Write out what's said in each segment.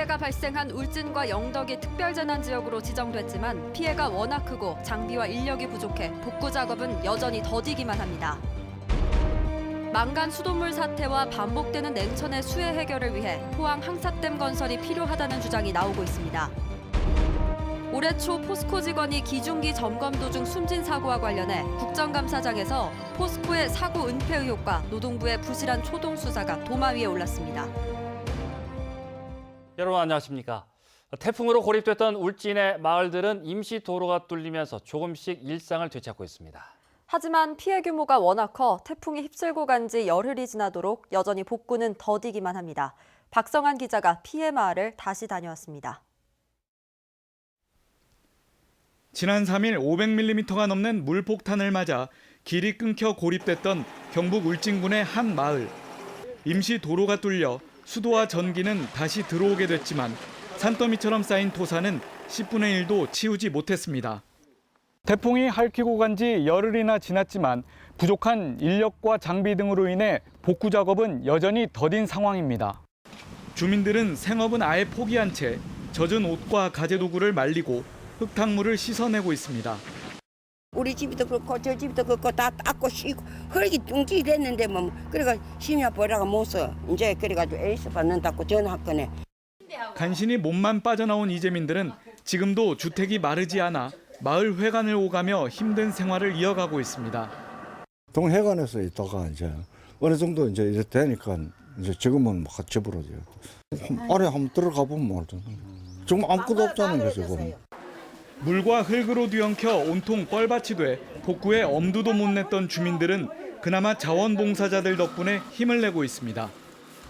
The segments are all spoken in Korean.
피해가 발생한 울진과 영덕이 특별재난지역으로 지정됐지만 피해가 워낙 크고 장비와 인력이 부족해 복구 작업은 여전히 더디기만 합니다. 망간 수돗물 사태와 반복되는 냉천의 수해 해결을 위해 포항 항사댐 건설이 필요하다는 주장이 나오고 있습니다. 올해 초 포스코 직원이 기중기 점검 도중 숨진 사고와 관련해 국정감사장에서 포스코의 사고 은폐 의혹과 노동부의 부실한 초동 수사가 도마 위에 올랐습니다. 여러분 안녕하십니까? 태풍으로 고립됐던 울진의 마을들은 임시 도로가 뚫리면서 조금씩 일상을 되찾고 있습니다. 하지만 피해 규모가 워낙 커 태풍이 휩쓸고 간 지 열흘이 지나도록 여전히 복구는 더디기만 합니다. 박성한 기자가 피해 마을을 다시 다녀왔습니다. 지난 3일 500mm가 넘는 물폭탄을 맞아 길이 끊겨 고립됐던 경북 울진군의 한 마을. 임시 도로가 뚫려 수도와 전기는 다시 들어오게 됐지만 산더미처럼 쌓인 토사는 10분의 1도 치우지 못했습니다. 태풍이 핥히고 간 지 열흘이나 지났지만 부족한 인력과 장비 등으로 인해 복구 작업은 여전히 더딘 상황입니다. 주민들은 생업은 아예 포기한 채 젖은 옷과 가재도구를 말리고 흙탕물을 씻어내고 있습니다. 우리 집도 그렇고 저 집도 그렇고 다 닦고 쉬고 흙이 뚱질했는데 뭐 그래가 심야 보라가 못 써. 이제 그래가지고 에이스 받는다고 전화했거네. 간신히 몸만 빠져나온 이재민들은 지금도 주택이 마르지 않아 마을 회관을 오가며 힘든 생활을 이어가고 있습니다. 동해관에서 있다가 이제 어느 정도 이제 이렇게 되니까 이제 지금은 막 집으로죠. 아래 한번 들어가 보면 말이죠. 지금 아무것도 없잖아요 지금. 물과 흙으로 뒤엉켜 온통 뻘밭이 돼 복구에 엄두도 못 냈던 주민들은 그나마 자원봉사자들 덕분에 힘을 내고 있습니다.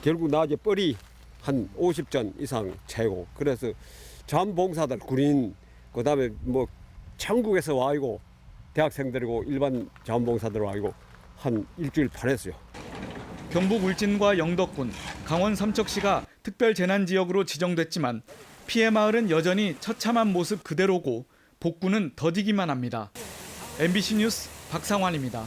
결국 낮에 뻘이 한 50전 이상 채고 그래서 자원봉사들 군인 그다음에 뭐 전국에서 와 있고 대학생들이고 일반 자원봉사들 와 있고 한 일주일 반했어요. 경북 울진과 영덕군, 강원 삼척시가 특별재난지역으로 지정됐지만 피해 마을은 여전히 처참한 모습 그대로고 복구는 더디기만 합니다. MBC 뉴스 박상환입니다.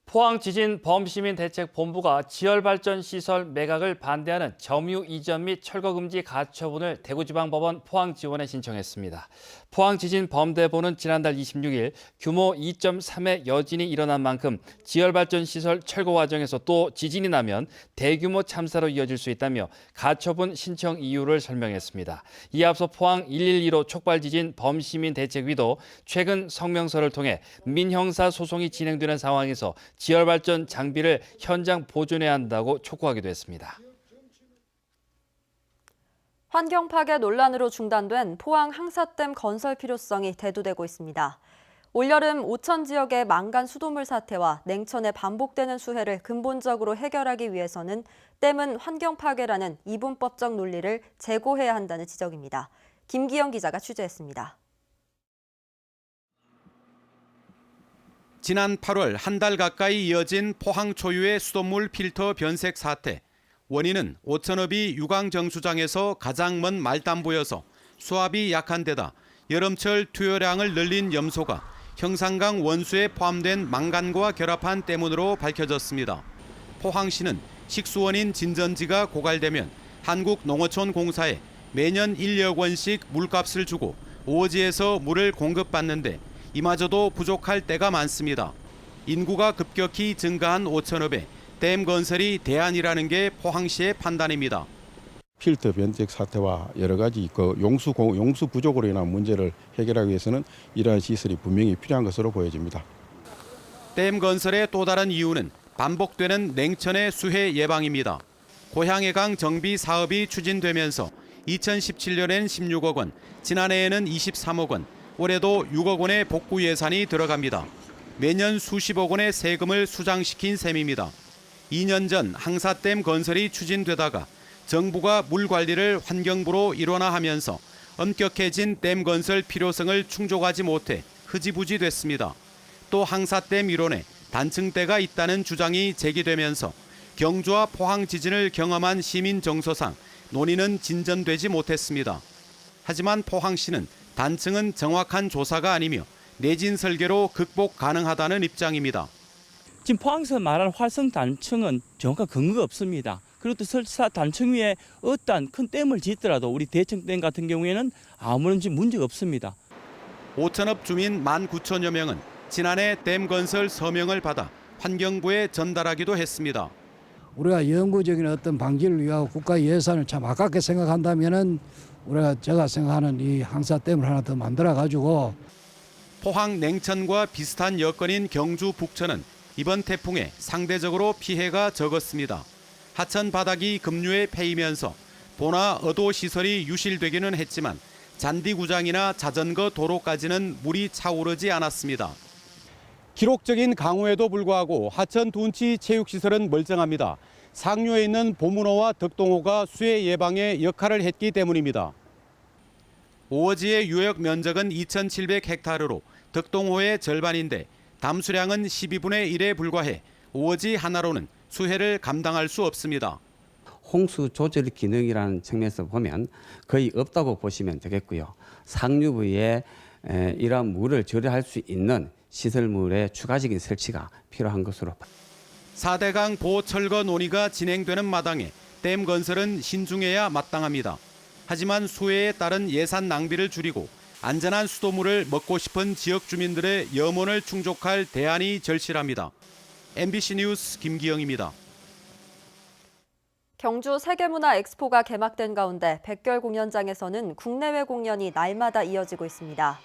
포항지진범시민대책본부가 지열발전시설 매각을 반대하는 점유 이전 및 철거 금지 가처분을 대구지방법원 포항지원에 신청했습니다. 포항지진범대본은 지난달 26일 규모 2.3의 여진이 일어난 만큼 지열발전시설 철거 과정에서 또 지진이 나면 대규모 참사로 이어질 수 있다며 가처분 신청 이유를 설명했습니다. 이에 앞서 포항 112로 촉발지진 범시민대책위도 최근 성명서를 통해 민형사 소송이 진행되는 상황에서 지열발전 장비를 현장 보존해야 한다고 촉구하기도 했습니다. 환경 파괴 논란으로 중단된 포항 항사댐 건설 필요성이 대두되고 있습니다. 올여름 오천 지역의 망간 수돗물 사태와 냉천의 반복되는 수해를 근본적으로 해결하기 위해서는 댐은 환경 파괴라는 이분법적 논리를 제고해야 한다는 지적입니다. 김기영 기자가 취재했습니다. 지난 8월 한 달 가까이 이어진 포항 초유의 수돗물 필터 변색 사태. 원인은 오천읍이 유광정수장에서 가장 먼 말단부여서 수압이 약한 데다 여름철 투여량을 늘린 염소가 형산강 원수에 포함된 망간과 결합한 때문으로 밝혀졌습니다. 포항시는 식수원인 진전지가 고갈되면 한국농어촌공사에 매년 1억 원씩 물값을 주고 오지에서 물을 공급받는데 이마저도 부족할 때가 많습니다. 인구가 급격히 증가한 오천읍에 댐 건설이 대안이라는 게 포항시의 판단입니다. 필터 변색 사태와 여러 가지 용수 부족으로 인한 문제를 해결하기 위해서는 이러한 시설이 분명히 필요한 것으로 보여집니다. 댐 건설의 또 다른 이유는 반복되는 냉천의 수해 예방입니다. 고향해강 정비 사업이 추진되면서 2017년엔 16억 원, 지난해에는 23억 원, 올해도 6억 원의 복구 예산이 들어갑니다. 매년 수십억 원의 세금을 수장시킨 셈입니다. 2년 전 항사댐 건설이 추진되다가 정부가 물 관리를 환경부로 일원화하면서 엄격해진 댐 건설 필요성을 충족하지 못해 흐지부지 됐습니다. 또 항사댐 이론에 단층대가 있다는 주장이 제기되면서 경주와 포항 지진을 경험한 시민 정서상 논의는 진전되지 못했습니다. 하지만 포항시는 단층은 정확한 조사가 아니며 내진 설계로 극복 가능하다는 입장입니다. 지금 포항에서 말하는 활성 단층은 정확한 근거가 없습니다. 그리고 또 설사 단층 위에 어떠한 큰 댐을 짓더라도 우리 대청댐 같은 경우에는 아무런 문제가 없습니다. 오천읍 주민 19,000여 명은 지난해 댐 건설 서명을 받아 환경부에 전달하기도 했습니다. 우리가 영구적인 어떤 방지를 위하여 국가 예산을 참 아깝게 생각한다면은 제가 생각하는 이 항사댐을 하나 더 만들어 가지고 포항 냉천과 비슷한 여건인 경주 북천은 이번 태풍에 상대적으로 피해가 적었습니다. 하천 바닥이 급류에 패이면서 보나 어도 시설이 유실되기는 했지만 잔디구장이나 자전거 도로까지는 물이 차오르지 않았습니다. 기록적인 강우에도 불구하고 하천 둔치 체육시설은 멀쩡합니다. 상류에 있는 보문호와 덕동호가 수해 예방에 역할을 했기 때문입니다. 오어지의 유역 면적은 2,700헥타르로 덕동호의 절반인데 담수량은 12분의 1에 불과해 오어지 하나로는 수해를 감당할 수 없습니다. 홍수 조절 기능이라는 측면에서 보면 거의 없다고 보시면 되겠고요. 상류 부위에 이러한 물을 절여할 수 있는 시설물의 추가적인 설치가 필요한 것으로. 4대강 보철거 논의가 진행되는 마당에 댐 건설은 신중해야 마땅합니다. 하지만 수해에 따른 예산 낭비를 줄이고 안전한 수돗물을 먹고 싶은 지역 주민들의 염원을 충족할 대안이 절실합니다. MBC 뉴스 김기영입니다. 경주 세계문화 엑스포가 개막된 가운데 백결 공연장에서는 국내외 공연이 날마다 이어지고 있습니다.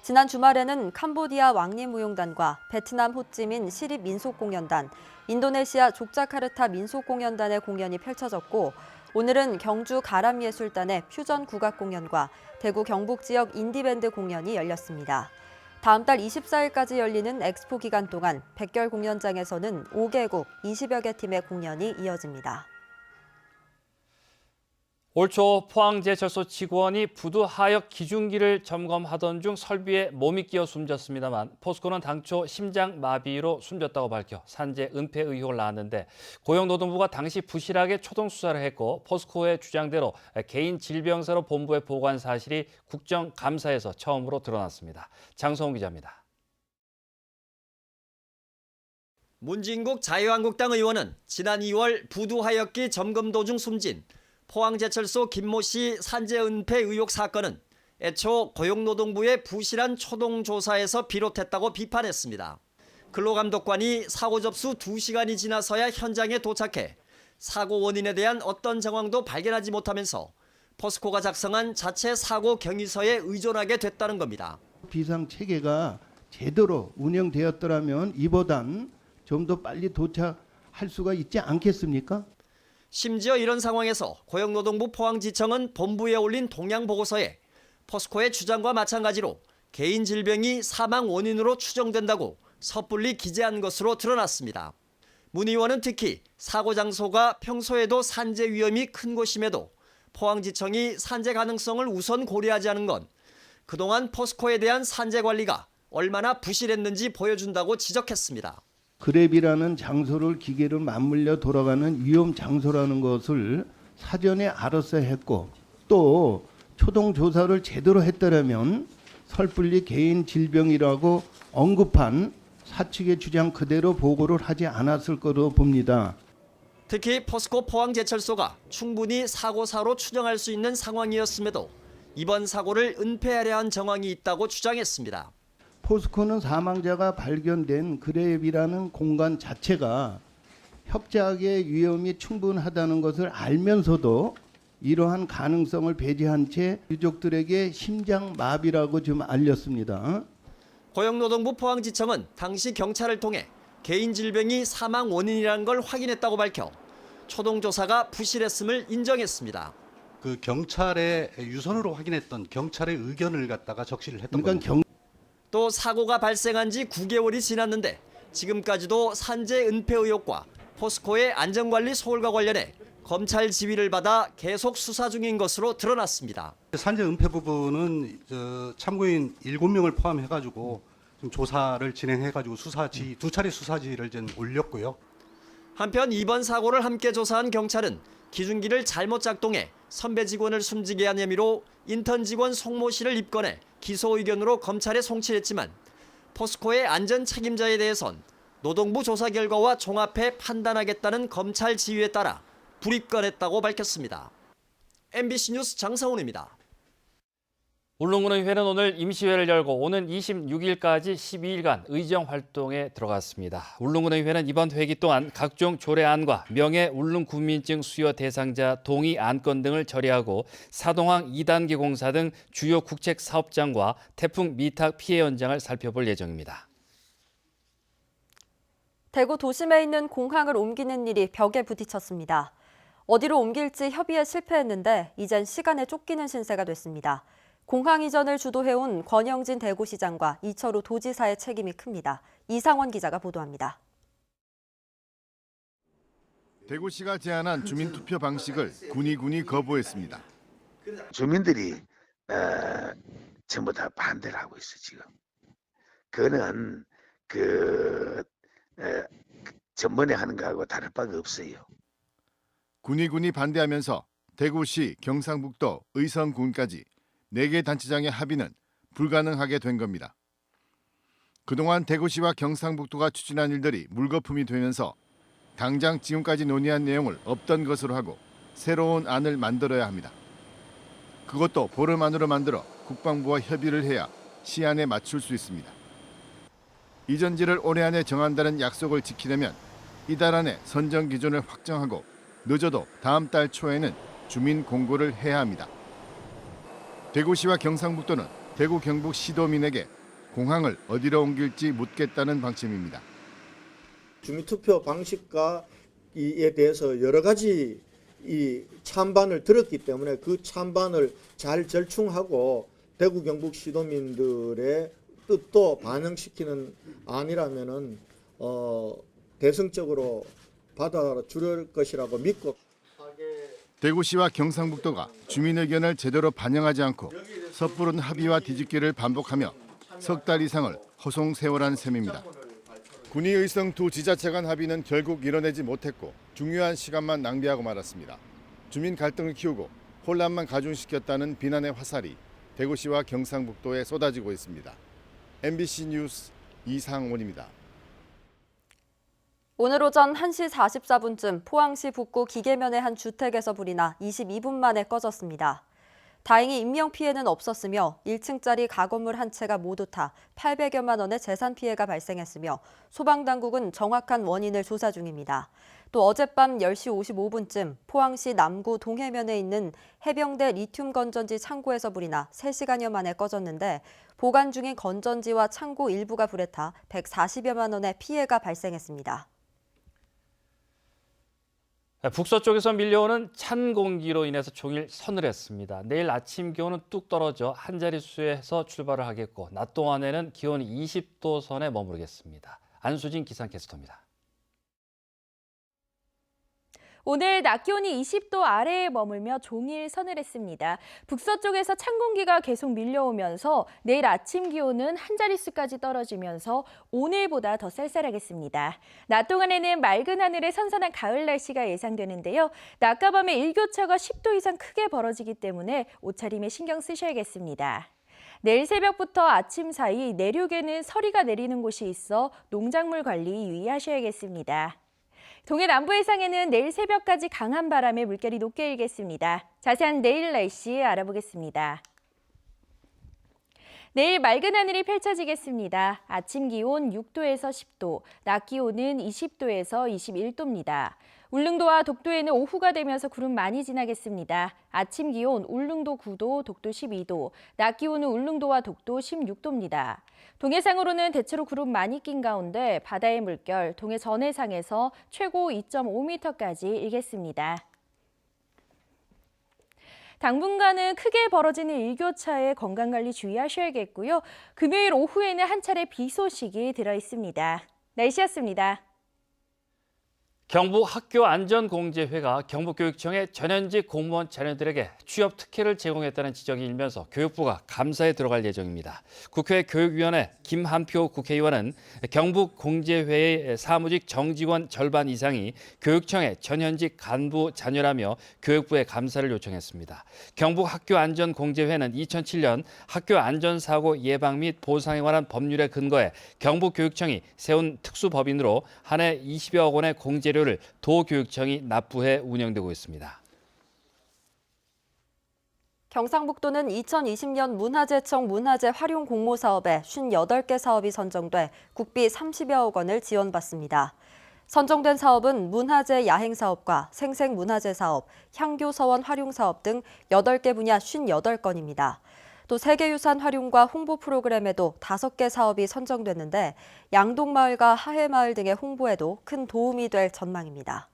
지난 주말에는 캄보디아 왕립무용단과 베트남 호찌민 시립민속공연단, 인도네시아 족자카르타 민속공연단의 공연이 펼쳐졌고 오늘은 경주 가람예술단의 퓨전 국악공연과 대구 경북 지역 인디밴드 공연이 열렸습니다. 다음 달 24일까지 열리는 엑스포 기간 동안 백결 공연장에서는 5개국 20여 개 팀의 공연이 이어집니다. 올 초 포항제철소 직원이 부두 하역 기중기를 점검하던 중 설비에 몸이 끼어 숨졌습니다만 포스코는 당초 심장 마비로 숨졌다고 밝혀 산재 은폐 의혹을 낳았는데 고용노동부가 당시 부실하게 초동 수사를 했고 포스코의 주장대로 개인 질병사로 본부에 보고한 사실이 국정감사에서 처음으로 드러났습니다. 장성훈 기자입니다. 문진국 자유한국당 의원은 지난 2월 부두 하역기 점검 도중 숨진 포항제철소 김모 씨 산재 은폐 의혹 사건은 애초 고용노동부의 부실한 초동 조사에서 비롯했다고 비판했습니다. 근로감독관이 사고 접수 2시간이 지나서야 현장에 도착해 사고 원인에 대한 어떤 정황도 발견하지 못하면서 포스코가 작성한 자체 사고 경위서에 의존하게 됐다는 겁니다. 비상체계가 제대로 운영되었더라면 이보단 좀 더 빨리 도착할 수가 있지 않겠습니까? 심지어 이런 상황에서 고용노동부 포항지청은 본부에 올린 동향보고서에 포스코의 주장과 마찬가지로 개인 질병이 사망 원인으로 추정된다고 섣불리 기재한 것으로 드러났습니다. 문 의원은 특히 사고 장소가 평소에도 산재 위험이 큰 곳임에도 포항지청이 산재 가능성을 우선 고려하지 않은 건 그동안 포스코에 대한 산재 관리가 얼마나 부실했는지 보여준다고 지적했습니다. 그랩이라는 장소를 기계로 맞물려 돌아가는 위험 장소라는 것을 사전에 알아서 했고 또 초동 조사를 제대로 했더라면 섣불리 개인 질병이라고 언급한 사측의 주장 그대로 보고를 하지 않았을 거로 봅니다. 특히 포스코 포항제철소가 충분히 사고사로 추정할 수 있는 상황이었음에도 이번 사고를 은폐하려 한 정황이 있다고 주장했습니다. 포스코는 사망자가 발견된 그랩이라는 공간 자체가 협작의 위험이 충분하다는 것을 알면서도 이러한 가능성을 배제한 채 유족들에게 심장 마비라고 좀 알렸습니다. 고용노동부 포항지청은 당시 경찰을 통해 개인 질병이 사망 원인이라는 걸 확인했다고 밝혀 초동 조사가 부실했음을 인정했습니다. 그 경찰의 유선으로 확인했던 경찰의 의견을 갖다가 적시를 했던 겁니다. 또 사고가 발생한 지 9개월이 지났는데 지금까지도 산재 은폐 의혹과 포스코의 안전관리 소홀과 관련해 검찰 지휘를 받아 계속 수사 중인 것으로 드러났습니다. 산재 은폐 부분은 참고인 7명을 포함해가지고 좀 조사를 진행해가지고 수사지 2차례 수사지를 좀 올렸고요. 한편 이번 사고를 함께 조사한 경찰은 기중기를 잘못 작동해 선배 직원을 숨지게 한 혐의로 인턴 직원 송모 씨를 입건해 기소 의견으로 검찰에 송치했지만 포스코의 안전 책임자에 대해선 노동부 조사 결과와 종합해 판단하겠다는 검찰 지휘에 따라 구립관했다고 밝혔습니다. MBC 뉴스 장사훈입니다. 울릉군의회는 오늘 임시회를 열고 오는 26일까지 12일간 의정 활동에 들어갔습니다. 울릉군의회는 이번 회기 동안 각종 조례안과 명예 울릉군민증 수여 대상자 동의 안건 등을 처리하고 사동항 2단계 공사 등 주요 국책 사업장과 태풍 미탁 피해 현장을 살펴볼 예정입니다. 대구 도심에 있는 공항을 옮기는 일이 벽에 부딪혔습니다. 어디로 옮길지 협의에 실패했는데 이젠 시간에 쫓기는 신세가 됐습니다. 공항 이전을 주도해온 권영진 대구시장과 이철우 도지사의 책임이 큽니다. 이상원 기자가 보도합니다. 대구시가 제안한 주민투표 방식을 군이 거부했습니다. 주민들이 전부 다 반대를 하고 있어 지금. 그거는 전번에 하는 거하고 다를 바가 없어요. 군이 반대하면서 대구시, 경상북도, 의성군까지 4개 단체장의 합의는 불가능하게 된 겁니다. 그동안 대구시와 경상북도가 추진한 일들이 물거품이 되면서 당장 지금까지 논의한 내용을 없던 것으로 하고 새로운 안을 만들어야 합니다. 그것도 보름 안으로 만들어 국방부와 협의를 해야 시안에 맞출 수 있습니다. 이전지를 올해 안에 정한다는 약속을 지키려면 이달 안에 선정 기준을 확정하고 늦어도 다음 달 초에는 주민 공고를 해야 합니다. 대구시와 경상북도는 대구 경북 시도민에게 공항을 어디로 옮길지 묻겠다는 방침입니다. 주민투표 방식과 이에 대해서 여러 가지 이 찬반을 들었기 때문에 그 찬반을 잘 절충하고 대구 경북 시도민들의 뜻도 반영시키는 안이라면은 대승적으로 받아줄 것이라고 믿고. 대구시와 경상북도가 주민 의견을 제대로 반영하지 않고 섣부른 합의와 뒤집기를 반복하며 석 달 이상을 허송세월한 셈입니다. 군의 의성 두 지자체 간 합의는 결국 이뤄내지 못했고 중요한 시간만 낭비하고 말았습니다. 주민 갈등을 키우고 혼란만 가중시켰다는 비난의 화살이 대구시와 경상북도에 쏟아지고 있습니다. MBC 뉴스 이상원입니다. 오늘 오전 1시 44분쯤 포항시 북구 기계면의 한 주택에서 불이 나 22분 만에 꺼졌습니다. 다행히 인명피해는 없었으며 1층짜리 가건물 한 채가 모두 타 800여만 원의 재산 피해가 발생했으며 소방당국은 정확한 원인을 조사 중입니다. 또 어젯밤 10시 55분쯤 포항시 남구 동해면에 있는 해병대 리튬 건전지 창고에서 불이 나 3시간여 만에 꺼졌는데 보관 중인 건전지와 창고 일부가 불에 타 140여만 원의 피해가 발생했습니다. 북서쪽에서 밀려오는 찬 공기로 인해서 종일 서늘했습니다. 내일 아침 기온은 뚝 떨어져 한 자릿수에서 출발을 하겠고 낮 동안에는 기온이 20도 선에 머무르겠습니다. 안수진 기상캐스터입니다. 오늘 낮 기온이 20도 아래에 머물며 종일 서늘했습니다. 북서쪽에서 찬 공기가 계속 밀려오면서 내일 아침 기온은 한 자릿수까지 떨어지면서 오늘보다 더 쌀쌀하겠습니다. 낮 동안에는 맑은 하늘에 선선한 가을 날씨가 예상되는데요. 낮과 밤에 일교차가 10도 이상 크게 벌어지기 때문에 옷차림에 신경 쓰셔야겠습니다. 내일 새벽부터 아침 사이 내륙에는 서리가 내리는 곳이 있어 농작물 관리 유의하셔야겠습니다. 동해 남부 해상에는 내일 새벽까지 강한 바람에 물결이 높게 일겠습니다. 자세한 내일 날씨 알아보겠습니다. 내일 맑은 하늘이 펼쳐지겠습니다. 아침 기온 6도에서 10도, 낮 기온은 20도에서 21도입니다. 울릉도와 독도에는 오후가 되면서 구름 많이 지나겠습니다. 아침 기온 울릉도 9도, 독도 12도, 낮 기온은 울릉도와 독도 16도입니다. 동해상으로는 대체로 구름 많이 낀 가운데 바다의 물결 동해 전해상에서 최고 2.5m까지 일겠습니다. 당분간은 크게 벌어지는 일교차에 건강관리 주의하셔야겠고요. 금요일 오후에는 한 차례 비 소식이 들어있습니다. 날씨였습니다. 경북 학교안전공제회가 경북교육청에 전현직 공무원 자녀들에게 취업 특혜를 제공했다는 지적이 일면서 교육부가 감사에 들어갈 예정입니다. 국회 교육위원회 김한표 국회의원은 경북공제회의 사무직 정직원 절반 이상이 교육청의 전현직 간부 자녀라며 교육부에 감사를 요청했습니다. 경북학교안전공제회는 2007년 학교안전사고 예방 및 보상에 관한 법률에 근거해 경북교육청이 세운 특수법인으로 한 해 20여 억 원의 공제료 수료료를 도교육청이 납부해 운영되고 있습니다. 경상북도는 2020년 문화재청 문화재 활용 공모 사업에 58개 사업이 선정돼 국비 30여억 원을 지원받습니다. 선정된 사업은 문화재 야행 사업과 생생 문화재 사업, 향교 서원 활용 사업 등 8개 분야 58건입니다. 또 세계유산 활용과 홍보 프로그램에도 5개 사업이 선정됐는데 양동마을과 하회마을 등의 홍보에도 큰 도움이 될 전망입니다.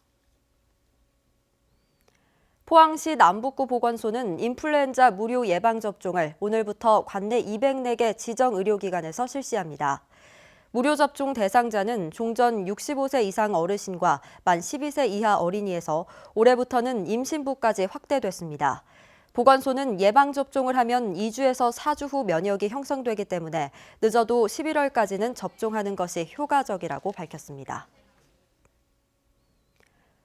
포항시 남북구 보건소는 인플루엔자 무료 예방접종을 오늘부터 관내 204개 지정의료기관에서 실시합니다. 무료 접종 대상자는 종전 65세 이상 어르신과 만 12세 이하 어린이에서 올해부터는 임신부까지 확대됐습니다. 보건소는 예방접종을 하면 2주에서 4주 후 면역이 형성되기 때문에 늦어도 11월까지는 접종하는 것이 효과적이라고 밝혔습니다.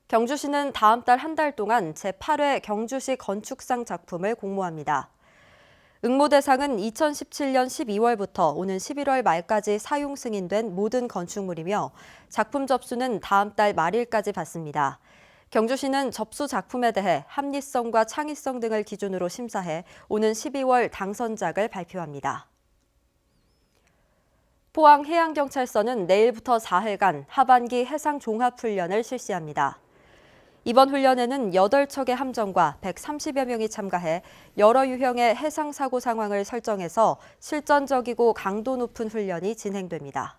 경주시는 다음 달 한 달 동안 제8회 경주시 건축상 작품을 공모합니다. 응모 대상은 2017년 12월부터 오는 11월 말까지 사용 승인된 모든 건축물이며 작품 접수는 다음 달 말일까지 받습니다. 경주시는 접수 작품에 대해 합리성과 창의성 등을 기준으로 심사해 오는 12월 당선작을 발표합니다. 포항해양경찰서는 내일부터 4일간 하반기 해상종합훈련을 실시합니다. 이번 훈련에는 8척의 함정과 130여 명이 참가해 여러 유형의 해상사고 상황을 설정해서 실전적이고 강도 높은 훈련이 진행됩니다.